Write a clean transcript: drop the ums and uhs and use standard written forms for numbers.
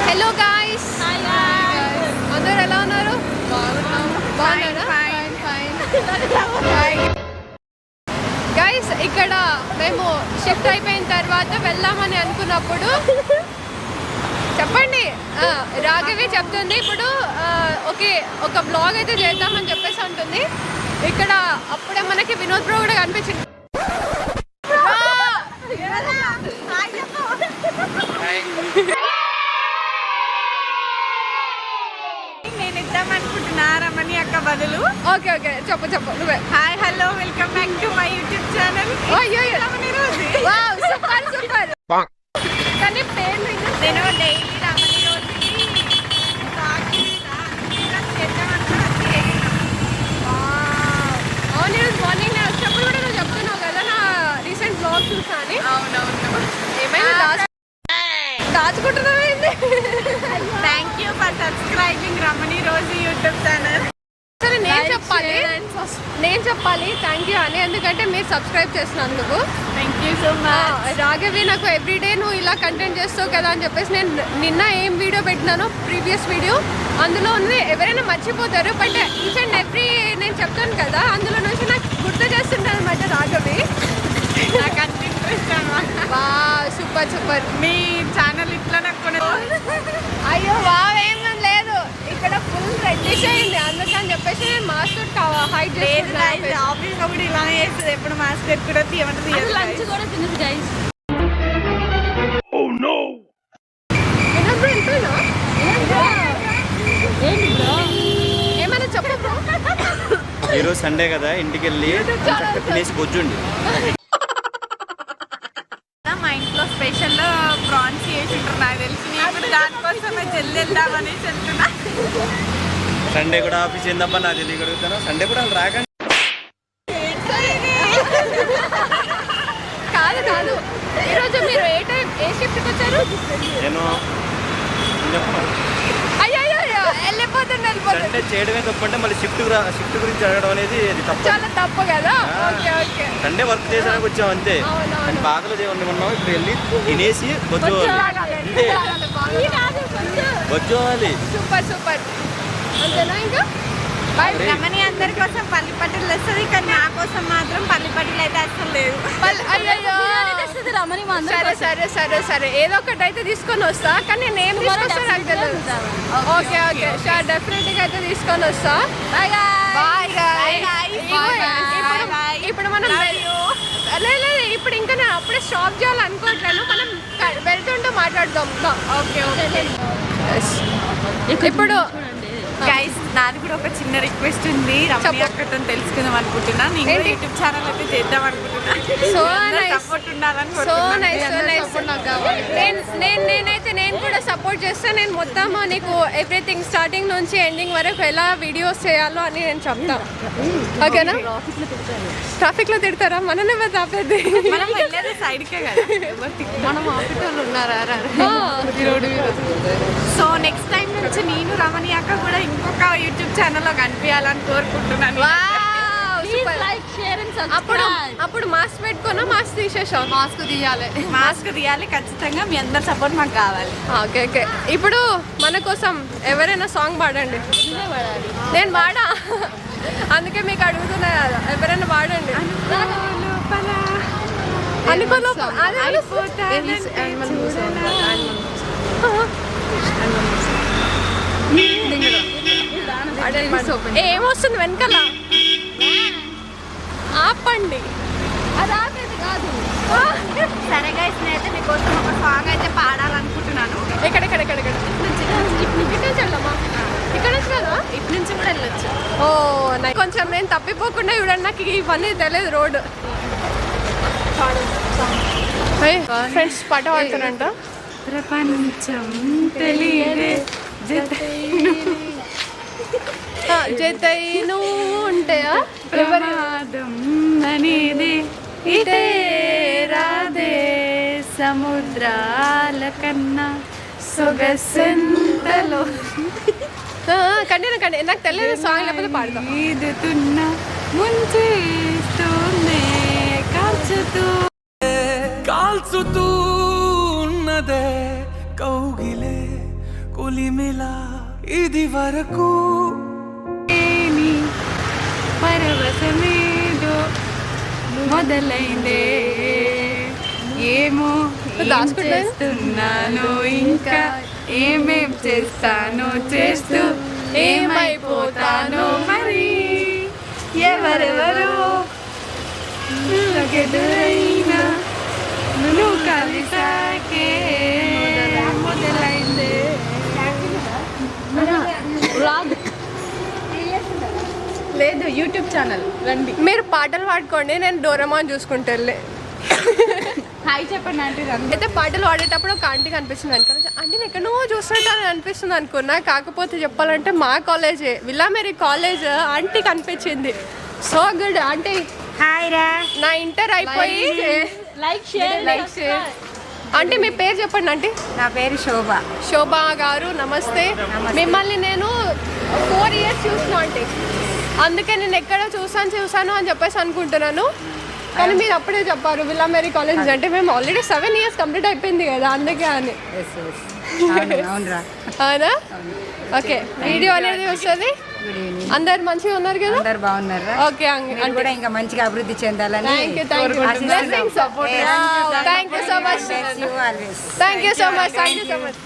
Hello guys, అందరూ ఎలా ఉన్నారు? గాయ్స్, ఇక్కడ మేము షిఫ్ట్ అయిపోయిన తర్వాత వెళ్దామని అనుకున్నప్పుడు చెప్పండి, రాఘవి చెప్తుంది ఇప్పుడు ఓకే ఒక బ్లాగ్ అయితే చేద్దామని చెప్పేసి అంటుంది. ఇక్కడ అప్పుడే మనకి వినోద్ బ్రో కూడా కనిపించింది. నేను ఇద్దామనుకుంటున్నా రమణి అక్క బదులు. ఓకే ఓకే చెప్పు చెప్పు నువ్వే. Hi hello welcome back to my YouTube channel. Wow super super. కానీ పేరు నేను డైలీ రమణి రోజుకి అవును, ఈరోజు మార్నింగ్ నేను వచ్చినప్పుడు కూడా నువ్వు చెప్తున్నావు కదా నా రీసెంట్ బ్లాగ్ చూసా అని. అవునవును. ఏమైనా దాచుకుంటున్నావేంది? థ్యాంక్ యూ ఫర్ సబ్స్క్రైబింగ్ రమణి రోజు యూట్యూబ్ ఛానల్. సరే నేను చెప్పాలి థ్యాంక్ యూ అని, ఎందుకంటే మీరు సబ్స్క్రైబ్ చేసినందుకు. Thank you so much. Raghavi నాకు ఎవ్రీడే నువ్వు ఇలా కంటెంట్ చేస్తావు కదా అని చెప్పేసి నేను నిన్న ఏం వీడియో పెట్టినానో ప్రీవియస్ వీడియో అందులో ఉంది. ఎవరైనా మర్చిపోతారు, బట్ ఈచ్ అండ్ ఎవ్రీ నేను చెప్తాను కదా, అందులో నుంచి నాకు గుర్తు చేస్తుంటాను అనమాట రాఘవి. నాకు అంత ఇంట్రెస్ట్ అనమాట. వా సూపర్ సూపర్. మీ ఛానల్ ఇట్లా నాకు అయ్యో వావేమీ లేదు, ఇక్కడ ఫుల్ రెడ్డిష్ అయింది అందుకని చెప్పేసి నేను మాస్టర్ హైట్ లేదు. ఆఫీస్ లో కూడా ఇలానే చేస్తుంది, ఎప్పుడు మాస్టర్ కూడా తీయమంటుంది. లంచ్ కూడా తినదు గైస్. ఏమైనా చెప్పు బ్రో. ఈరోజు సండే కదా, ఇంటికి వెళ్ళి తినేసి బొజ్జుండి. మా ఇంట్లో స్పెషల్ ప్రాన్స్ చేసి ఉంటారు నాకు తెలిసి. ఇప్పుడు దానికోసమే జల్ది వెళ్దామని చెప్తున్నా. సండే కూడా ఆఫీస్ ఏందబ్బా నాకు తెలియక అడుగుతాను. సండే కూడా వాళ్ళు రాకండి. కాదు కాదు, ఈరోజు మీరు ఏ షిఫ్ట్కి వచ్చారు? నేను అయ్యో వెళ్ళిపోతున్నారు. సండే చేయడమే తప్పు అంటే మళ్ళీ షిఫ్ట్ గురించి అడగడం అనేది తప్పు. చాలా తప్పు కదా. Okay okay. సండే వర్క్ చేసానికి వచ్చాం అంతే. కానీ బాధలు చేయమని ఉన్నాం. ఇప్పుడు వెళ్ళి తినేసి బొజ్జోవాలి. బొజ్జోవాలి. Super super. అంతేనా ఇంకా? రమణి అందరి కోసం పల్లి పట్టీలు వస్తుంది, కానీ నా కోసం మాత్రం పల్లి పట్టీలు అయితే అసలు లేదు. అయ్యో రమణి సరే సరే సరే సరే ఏదో ఒకటి అయితే తీసుకొని వస్తా, కానీ నేను ఏం తీసుకొస్తా నాకు తెలియదు. ఓకే ఓకే షూర్, డెఫినెట్గా అయితే తీసుకొని వస్తా. ఇప్పుడు మనం లేదు ఇప్పుడు ఇంకా నేను అప్పుడే స్టాప్ చేయాలనుకోవట్లేను, మనం వెళ్తుంటూ మాట్లాడదాం. Okay okay. ఇప్పుడు గైస్ నాది కూడా ఒక చిన్న రిక్వెస్ట్ ఉంది. రమణి అక్కతో తెలుసుకుందాం అనుకుంటున్నా. నేను యూట్యూబ్ ఛానల్ అయితే చేద్దాం అనుకుంటున్నా. సో నైస్, సపోర్ట్ ఉండాలని. So nice, so nice. నేను కూడా సపోర్ట్ చేస్తాను. నేను మొత్తం నీకు ఎవ్రీథింగ్ స్టార్టింగ్ నుంచి ఎండింగ్ వరకు ఎలా వీడియోస్ చేయాలో అని నేను చెప్తాను. ఓకేనా? ట్రాఫిక్లో తిడతారా? మననే ఆపేది. మనం వెళ్ళేది సైడ్కే కదా, మనం ఆఫీస్ వాళ్ళు ఉన్నారా? సో నెక్స్ట్ టైం నుంచి నేను రమణి అక్క కూడా ఇంకొక యూట్యూబ్ ఛానల్లో కనిపించాలని కోరుకుంటున్నాను. అప్పుడు మాస్క్ పెట్టుకున్నా, మాస్క్ తీసేసాం. మాస్క్ తీయాలి ఖచ్చితంగా. మీ అందరి సపోర్ట్ మాకు కావాలి. Okay okay. ఇప్పుడు మన కోసం ఎవరైనా సాంగ్ పాడండి. నేను పాడా, అందుకే మీకు అడుగుతున్నా కదా, ఎవరైనా పాడండి. ఏమొస్తుంది వెనకాల? ఆపండి, అది ఆపేది కాదు. సరే గైస్, నేనైతే మీకోసం ఒక సాంగ్ అయితే పాడాలనుకుంటున్నాను. ఎక్కడెక్కడ ఇటు నుంచి వెళ్ళమ్మా, ఇక్కడ నుంచి కదా, ఇటు నుంచి కూడా వెళ్ళొచ్చు. ఓ కొంచెం నేను తప్పిపోకుండా చూడండి, నాకు ఇవన్నీ తెలియదు రోడ్. ఫ్రెండ్స్ పాట పాడుతానంట. ప్రపంచం తెలియదే జతైను ఉంటాయా ప్రమాదం అనేది ఇదే రాదే సముద్రాల కన్నా సొగసెంతలో కండి నాకు తెలియదు సాంగ్, లేకపోతే పాడతాం. ఈదుతున్న ముంచేస్తూనే కాల్చుతూ ఉన్నదే కౌగిలే కొలిమిలా ఇది వరకు ఏమి పరవశమేదో మొదలైందే ఏమో ఏం దాచుకుంటా? చేస్తున్నానో ఇంకా ఏమేం చేస్తానో చేస్తూ ఏమైపోతానో మరి ఎవరెవరో ఎదురైనా నువ్వు కలిసాకే మొదలైందే. లేదు యూట్యూబ్ ఛానల్ రండి. మీరు పాటలు పాడుకోండి, నేను డోరేమాన్ చూసుకుంటూ వెళ్ళి. హాయ్ చెప్పండి ఆంటీ రండి. అయితే పాటలు పాడేటప్పుడు ఒక ఆంటీ కనిపిస్తుంది అనుకున్నా, అంటే నేను ఎక్కడో చూసినట్టు అని అనిపిస్తుంది అనుకున్నా. కాకపోతే చెప్పాలంటే మా కాలేజే, విల్లామేరీ కాలేజ్ ఆంటీ కనిపించింది. So good aunty. హాయ్ రా. నా ఇంటర్ అయిపోయి లైక్ షేర్ అంటే మీ పేరు చెప్పండి ఆంటీ. నా పేరు శోభ. శోభా గారు నమస్తే. మిమ్మల్ని నేను 4 years చూసిన ఆంటీ, అందుకే నేను ఎక్కడ చూసాను అని చెప్పేసి అనుకుంటున్నాను. కానీ మీరు అప్పుడే చెప్పారు విల్లామేరీ కాలేజ్ అంటే. మేము ఆల్రెడీ 7 years కంప్లీట్ అయిపోయింది కదా, అందుకే అని. అవునరా. అవునా? ఓకే, వీడియో అనేది వస్తుంది. అందరు మంచిగా ఉన్నారు కదా? అందరు బాగున్నారా? ఓకే మీరు కూడా ఇంకా మంచిగా అభివృద్ధి చెందాలని thank you so much. Bless you always. Thank you so much.